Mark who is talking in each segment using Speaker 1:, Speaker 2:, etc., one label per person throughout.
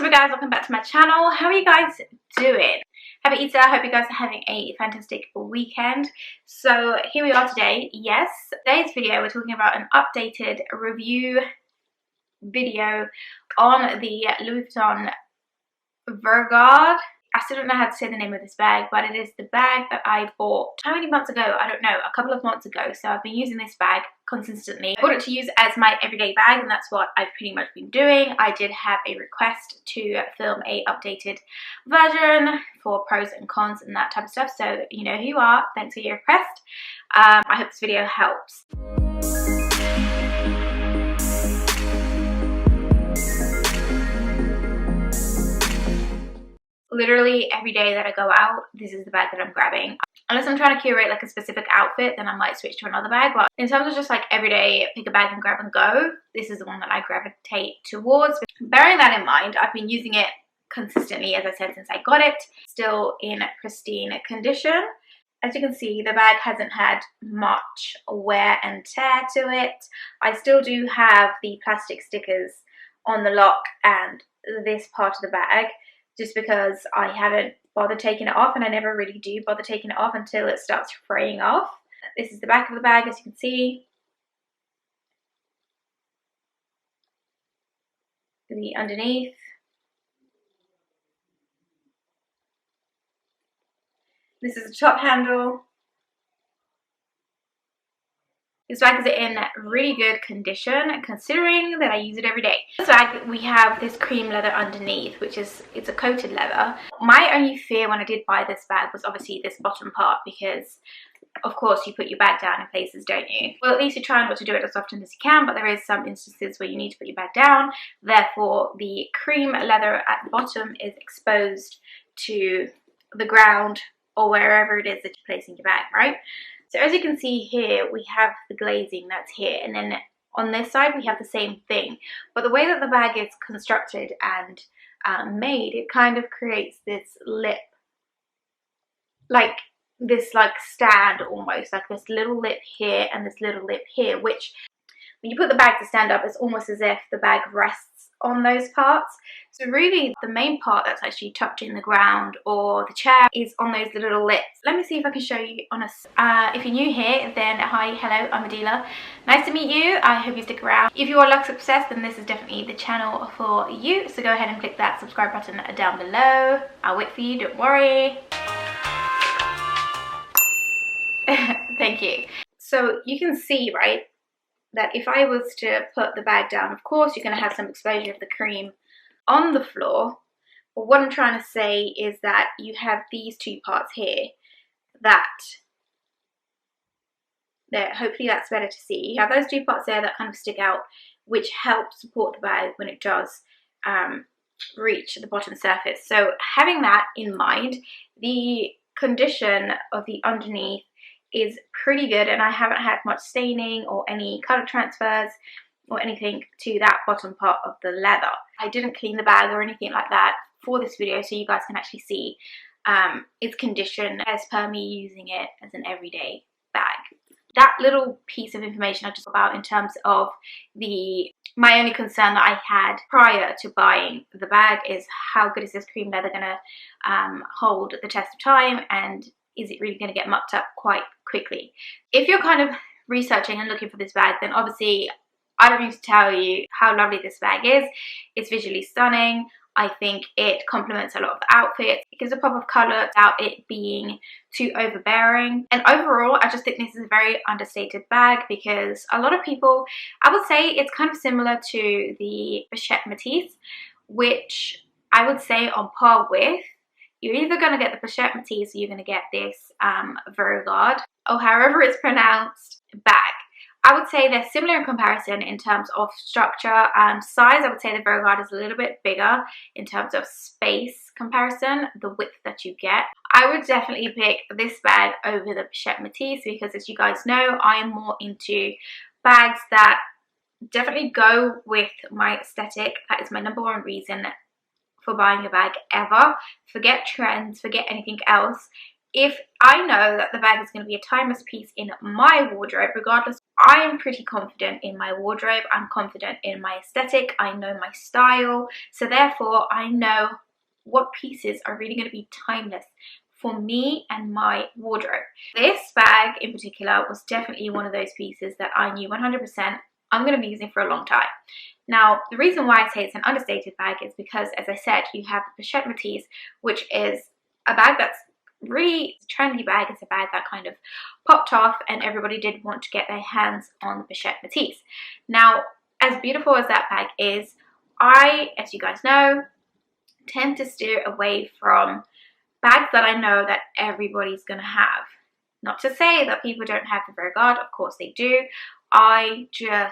Speaker 1: What's up, guys? Welcome back to my channel. How are you guys doing? Happy Easter. I hope you guys are having a fantastic weekend. So here we are today. Yes, today's video we're talking about an updated review video on the Louis Vuitton Vaugirard. I still don't know how to say the name of this bag, but it is the bag that I bought how many months ago? I don't know, a couple of months ago. So I've been using this bag consistently. I bought it to use as my everyday bag, and that's what I've pretty much been doing. I did have a request to film a updated version for pros and cons and that type of stuff, so you know who you are. Thanks for your request. I hope this video helps. Literally every day that I go out, this is the bag that I'm grabbing. Unless I'm trying to curate like a specific outfit, then I might switch to another bag. But in terms of just like everyday pick a bag and grab and go, this is the one that I gravitate towards. Bearing that in mind, I've been using it consistently, as I said, since I got it. Still in pristine condition. As you can see, the bag hasn't had much wear and tear to it. I still do have the plastic stickers on the lock and this part of the bag, just because I haven't bothered taking it off, and I never really do bother taking it off until it starts fraying off. This is the back of the bag, as you can see. The underneath. This is the top handle. This bag is in really good condition, considering that I use it every day. This bag, we have this cream leather underneath, which is, it's a coated leather. My only fear when I did buy this bag was obviously this bottom part, because of course you put your bag down in places, don't you? Well, at least you try not to do it as often as you can, but there is some instances where you need to put your bag down. Therefore, the cream leather at the bottom is exposed to the ground or wherever it is that you're placing your bag, right? So as you can see here, we have the glazing that's here, and then on this side we have the same thing. But the way that the bag is constructed and made, it kind of creates this lip, like this stand almost, like this little lip here and this little lip here, which when you put the bag to stand up, it's almost as if the bag rests on those parts. So really the main part that's actually tucked in the ground or the chair is on those little lips. Let me see if I can show you on a if you're new here, then hi, hello, I'm Adila. Nice to meet you. I hope you stick around. If you are luxe obsessed, then this is definitely the channel for you, so go ahead and click that subscribe button down below. I'll wait for you, don't worry. Thank you. So you can see, right, that if I was to put the bag down, of course you're going to have some exposure of the cream on the floor. But what I'm trying to say is that you have these two parts here that there, hopefully that's better to see. You have those two parts there that kind of stick out, which help support the bag when it does reach the bottom surface. So having that in mind, the condition of the underneath is pretty good, and I haven't had much staining or any color transfers or anything to that bottom part of the leather. I didn't clean the bag or anything like that for this video, so you guys can actually see its condition as per me using it as an everyday bag. That little piece of information I just about in terms of my only concern that I had prior to buying the bag is how good is this cream leather gonna hold the test of time, and is it really going to get mucked up quite quickly? If you're kind of researching and looking for this bag, then obviously I don't need to tell you how lovely this bag is. It's visually stunning. I think it complements a lot of the outfits. It gives a pop of colour without it being too overbearing. And overall, I just think this is a very understated bag, because a lot of people, I would say it's kind of similar to the Pochette Metis, which I would say on par with. You're either going to get the Pochette Metis or you're going to get this Vaugirard, or however it's pronounced, bag. I would say they're similar in comparison in terms of structure and size. I would say the Vaugirard is a little bit bigger in terms of space comparison, the width that you get. I would definitely pick this bag over the Pochette Metis, because as you guys know, I am more into bags that definitely go with my aesthetic. That is my #1 reason for buying a bag ever. Forget trends, forget anything else. If I know that the bag is going to be a timeless piece in my wardrobe, regardless, I am pretty confident in my wardrobe. I'm confident in my aesthetic. I know my style. So therefore, I know what pieces are really going to be timeless for me and my wardrobe. This bag in particular was definitely one of those pieces that I knew 100% I'm going to be using for a long time. Now, the reason why I say it's an understated bag is because, as I said, you have the Pochette Metis, which is a bag that's really a trendy bag. It's a bag that kind of popped off and everybody did want to get their hands on the Pochette Metis. Now, as beautiful as that bag is, I, as you guys know, tend to steer away from bags that I know that everybody's going to have. Not to say that people don't have the Vaugirard, of course they do. I don't know,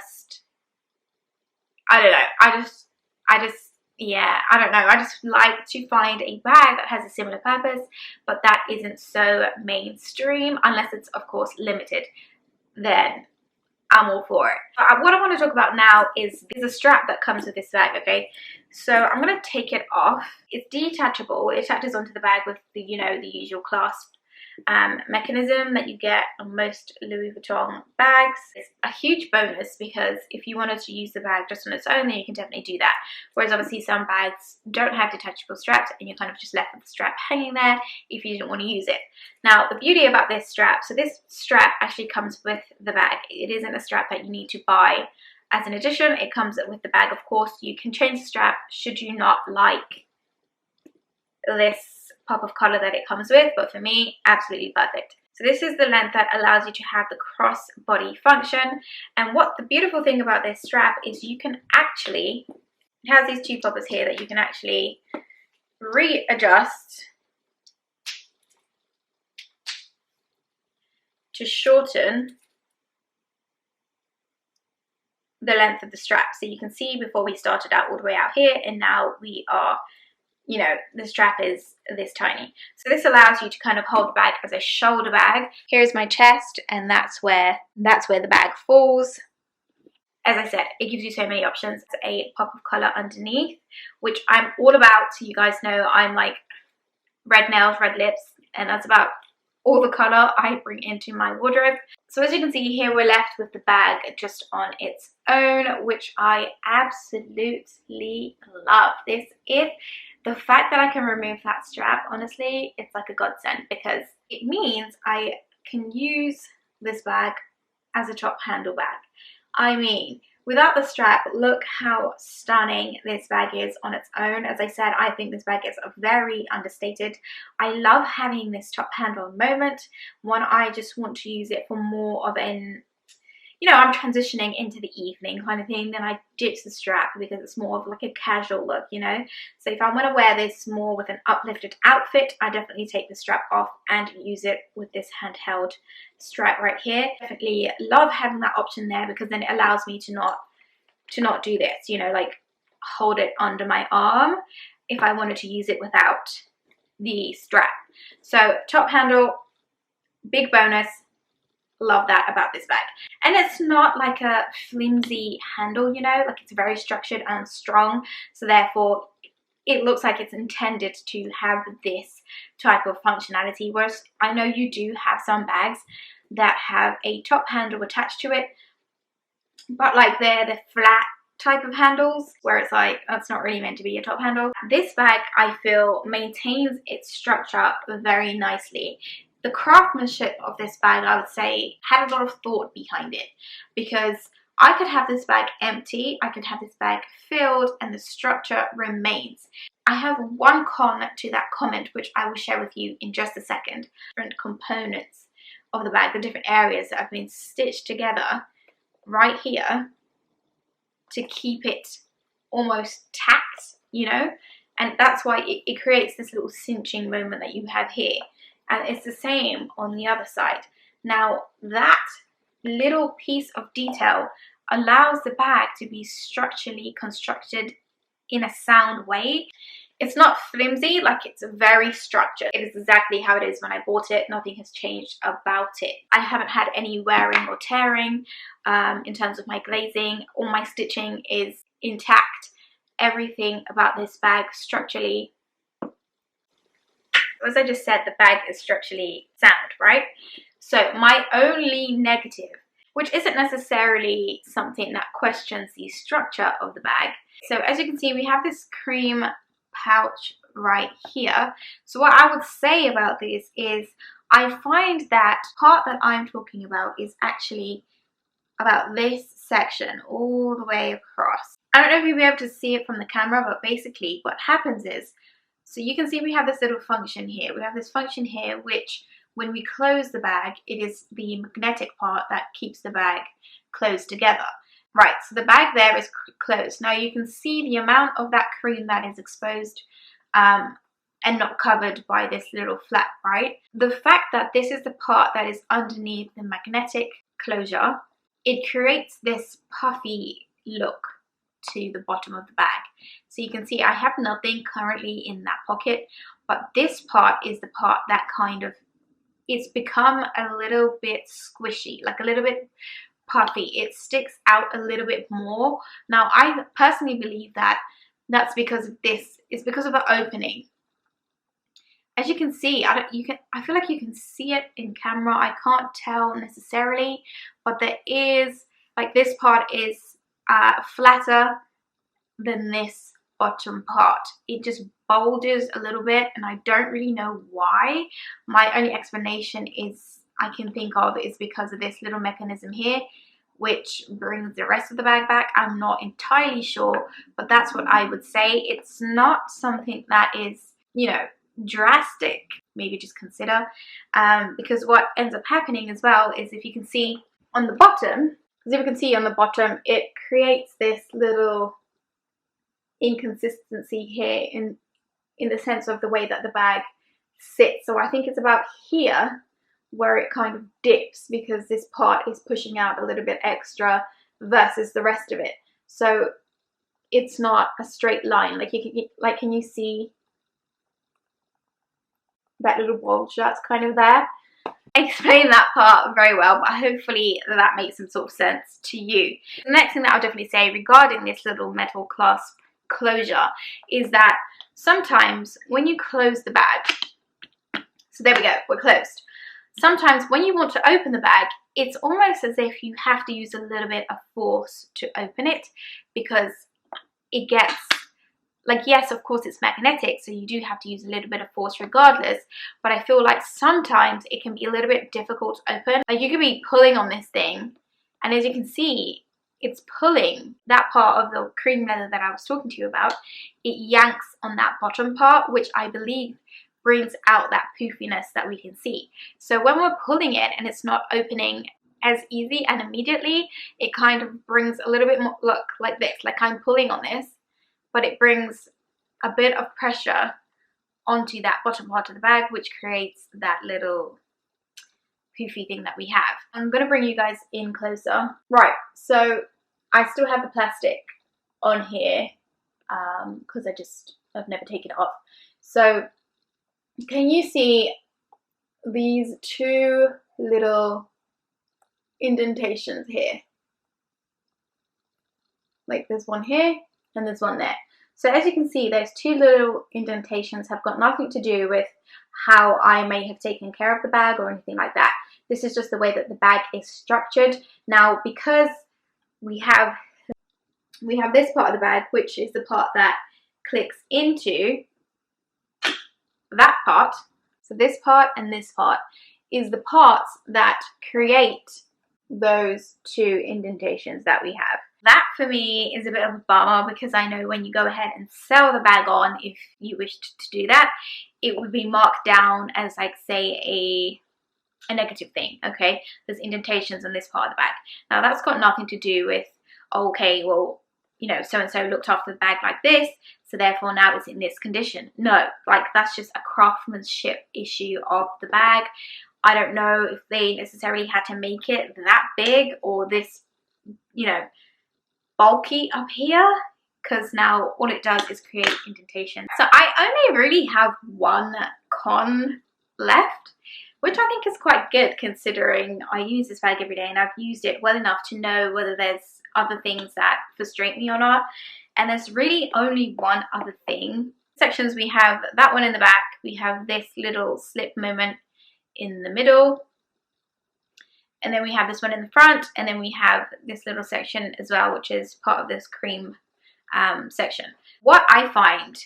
Speaker 1: I don't know, I just like to find a bag that has a similar purpose, but that isn't so mainstream, unless it's of course limited, then I'm all for it. What I want to talk about now is a strap that comes with this bag, okay? So I'm going to take it off. It's detachable. It attaches onto the bag with the, you know, the usual clasp mechanism that you get on most Louis Vuitton bags. It's a huge bonus because if you wanted to use the bag just on its own, then you can definitely do that. Whereas obviously some bags don't have detachable straps and you're kind of just left with the strap hanging there if you didn't want to use it. Now, the beauty about this strap, so this strap actually comes with the bag. It isn't a strap that you need to buy as an addition. It comes with the bag. Of course, you can change the strap should you not like this pop of color that it comes with, but for me, absolutely perfect. So this is the length that allows you to have the cross-body function. And what the beautiful thing about this strap is you can actually, it has these two poppers here that you can actually readjust to shorten the length of the strap. So you can see before we started out all the way out here, and now we are, you know, the strap is this tiny. So this allows you to kind of hold the bag as a shoulder bag. Here's my chest, and that's where the bag falls. As I said, it gives you so many options. It's a pop of color underneath, which I'm all about. So you guys know I'm like red nails, red lips, and that's about all the color I bring into my wardrobe. So as you can see here, we're left with the bag just on its own, which I absolutely love. This is the fact that I can remove that strap, honestly, it's like a godsend because it means I can use this bag as a top handle bag. I mean, without the strap, look how stunning this bag is on its own. As I said, I think this bag is very understated. I love having this top handle moment when I just want to use it for more of an, you know, I'm transitioning into the evening kind of thing, then I ditch the strap because it's more of like a casual look, you know. So if I want to wear this more with an uplifted outfit, I definitely take the strap off and use it with this handheld strap right here. Definitely love having that option there because then it allows me to not do this, you know, like hold it under my arm if I wanted to use it without the strap. So top handle, big bonus. Love that about this bag. And it's not like a flimsy handle, you know, like it's very structured and strong, so therefore it looks like it's intended to have this type of functionality, whereas I know you do have some bags that have a top handle attached to it, but like they're the flat type of handles where it's like that's not really meant to be a top handle. This bag I feel maintains its structure very nicely. The craftsmanship of this bag, I would say, had a lot of thought behind it because I could have this bag empty, I could have this bag filled, and the structure remains. I have one con to that comment, which I will share with you in just a second. Different components of the bag, the different areas that have been stitched together right here to keep it almost tacked, you know, and that's why it creates this little cinching moment that you have here. And it's the same on the other side. Now that little piece of detail allows the bag to be structurally constructed in a sound way. It's not flimsy, like it's very structured. It is exactly how it is when I bought it. Nothing has changed about it. I haven't had any wearing or tearing in terms of my glazing. All my stitching is intact. Everything about this bag structurally, as I just said, the bag is structurally sound, right? So my only negative which isn't necessarily something that questions the structure of the bag. So as you can see, we have this cream pouch right here. So what I would say about this is I find that part that I'm talking about is actually about this section all the way across. I don't know if you'll be able to see it from the camera, but basically what happens is, so you can see we have this little function here. We have this function here, which when we close the bag, it is the magnetic part that keeps the bag closed together. Right, so the bag there is closed. Now you can see the amount of that cream that is exposed and not covered by this little flap, right? The fact that this is the part that is underneath the magnetic closure, it creates this puffy look to the bottom of the bag. So you can see I have nothing currently in that pocket, but this part is the part that kind of, it's become a little bit squishy, like a little bit puffy. It sticks out a little bit more. Now I personally believe that that's because of this. It's because of the opening. As you can see, I feel like you can see it in camera. I can't tell necessarily, but there is, like, this part is flatter than this bottom part. It just bulges a little bit, and I don't really know why. My only explanation I can think of is because of this little mechanism here, which brings the rest of the bag back. I'm not entirely sure, but that's what I would say. It's not something that is, you know, drastic. Maybe just consider, because what ends up happening as well is, if you can see on the bottom, it creates this little inconsistency here in the sense of the way that the bag sits. So I think it's about here where it kind of dips, because this part is pushing out a little bit extra versus the rest of it. So it's not a straight line. Like, can you see that little bulge that's kind of there? I explained that part very well, but hopefully that makes some sort of sense to you. The next thing that I'll definitely say regarding this little metal clasp closure is that sometimes when you close the bag, so there we go, we're closed. Sometimes when you want to open the bag, it's almost as if you have to use a little bit of force to open it, because it gets, like, yes, of course it's magnetic, so you do have to use a little bit of force regardless, but I feel like sometimes it can be a little bit difficult to open. Like, you could be pulling on this thing, and as you can see, it's pulling that part of the cream leather that I was talking to you about. It yanks on that bottom part, which I believe brings out that poofiness that we can see. So when we're pulling it and it's not opening as easy and immediately, it kind of brings a little bit more, look, like this, like I'm pulling on this, but it brings a bit of pressure onto that bottom part of the bag, which creates that little poofy thing that we have. I'm going to bring you guys in closer. Right, so I still have the plastic on here because I've never taken it off. So can you see these two little indentations here? Like, there's one here and there's one there. So as you can see, those two little indentations have got nothing to do with how I may have taken care of the bag or anything like that. This is just the way that the bag is structured. Now, because we have this part of the bag, which is the part that clicks into that part. So this part and this part is the parts that create those two indentations that we have. That for me is a bit of a bummer, because I know when you go ahead and sell the bag on, if you wished to do that, it would be marked down as, like, say, a negative thing. Okay, there's indentations on this part of the bag. Now that's got nothing to do with, okay, well, you know, so and so looked after the bag like this, so therefore now it's in this condition. No, like, that's just a craftsmanship issue of the bag. I don't know if they necessarily had to make it that big or this, you know, bulky up here, because now all it does is create indentation. So I only really have one con left, which I think is quite good, considering I use this bag every day and I've used it well enough to know whether there's other things that frustrate me or not. And there's really only one other thing. Sections, we have that one in the back, we have this little slip moment in the middle, and then we have this one in the front, and then we have this little section as well, which is part of this cream section. What I find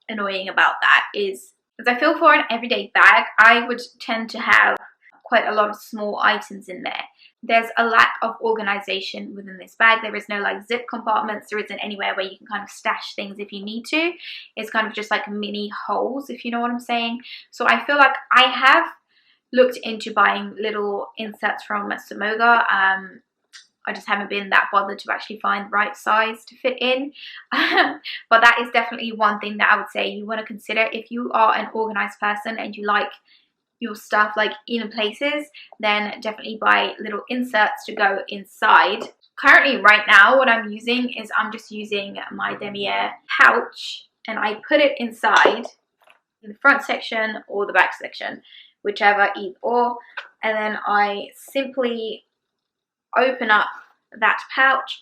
Speaker 1: annoying about that is, as I feel for an everyday bag, I would tend to have quite a lot of small items in there. There's a lack of organization within this bag. There is no like zip compartments. There isn't anywhere where you can kind of stash things if you need to. It's kind of just like mini holes, if you know what I'm saying. So I feel like I have looked into buying little inserts from Samoga. I just haven't been that bothered to actually find the right size to fit in. But that is definitely one thing that I would say you want to consider if you are an organized person and you like your stuff like in places, then definitely buy little inserts to go inside. Currently right now what I'm using is I'm just using my demier pouch, and I put it inside in the front section or the back section, whichever, either or, and then I simply open up that pouch.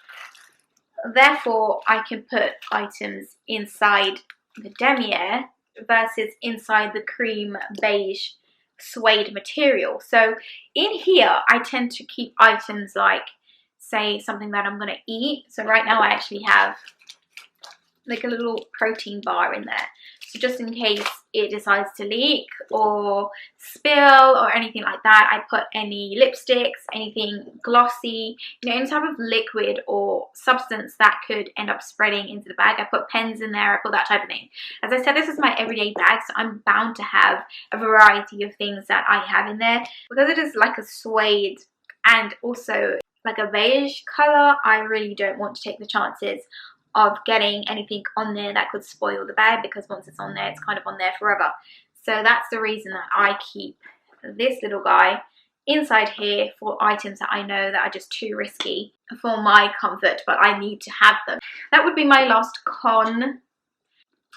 Speaker 1: Therefore I can put items inside the demier versus inside the cream beige suede material. So in here I tend to keep items like, say, something that I'm going to eat. So right now I actually have like a little protein bar in there, so just in case it decides to leak or spill or anything like that, I put any lipsticks, anything glossy, you know, any type of liquid or substance that could end up spreading into the bag. I put pens in there, I put that type of thing. As I said, this is my everyday bag, so I'm bound to have a variety of things that I have in there. Because it is like a suede and also like a beige color, I really don't want to take the chances of getting anything on there that could spoil the bag, because once it's on there, it's kind of on there forever. So that's the reason that I keep this little guy inside here for items that I know that are just too risky for my comfort, but I need to have them. That would be my last con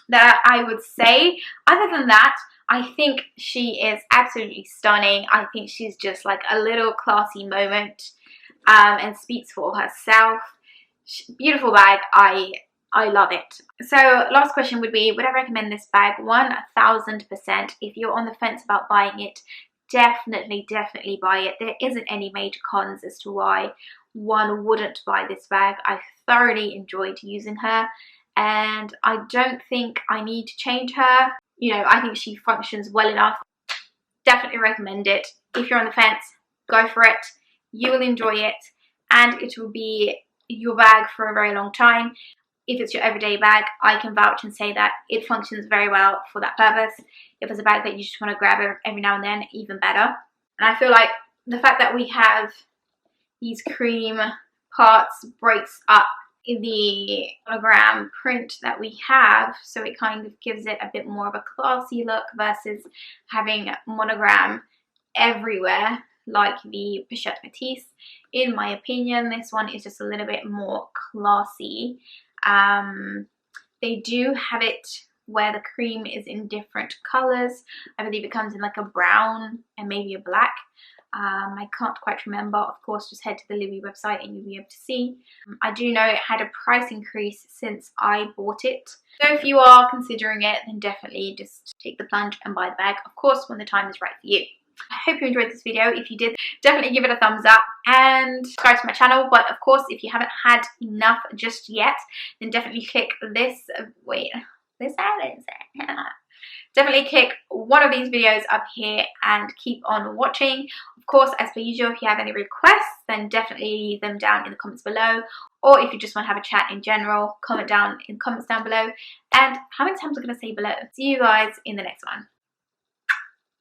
Speaker 1: that I would say. Other than that, I think she is absolutely stunning. I think she's just like a little classy moment, and speaks for herself. Beautiful bag. I love it. So last question would be, would I recommend this bag? 1000%. If you're on the fence about buying it, definitely buy it. There isn't any major cons as to why one wouldn't buy this bag. I thoroughly enjoyed using her, and I don't think I need to change her. You know, I think she functions well enough. Definitely recommend it. If you're on the fence, go for it. You will enjoy it, and it will be your bag for a very long time. If it's your everyday bag, I can vouch and say that it functions very well for that purpose. If it's a bag that you just want to grab every now and then, even better. And I feel like the fact that we have these cream parts breaks up the monogram print that we have, so it kind of gives it a bit more of a classy look versus having monogram everywhere like the Pochette Metis. In my opinion, this one is just a little bit more classy. They do have it where the cream is in different colors. I believe it comes in like a brown and maybe a black. I can't quite remember. Of course, just head to the Louis website and you'll be able to see. I do know it had a price increase since I bought it. So if you are considering it, then definitely just take the plunge and buy the bag. Of course, when the time is right for you. I hope you enjoyed this video. If you did, definitely give it a thumbs up and subscribe to my channel. But of course, if you haven't had enough just yet, then definitely click this. Definitely click one of these videos up here and keep on watching. Of course, as per usual, if you have any requests, then definitely leave them down in the comments below. Or if you just want to have a chat in general, comment down in the comments down below. And how many times am I going to say below? See you guys in the next one.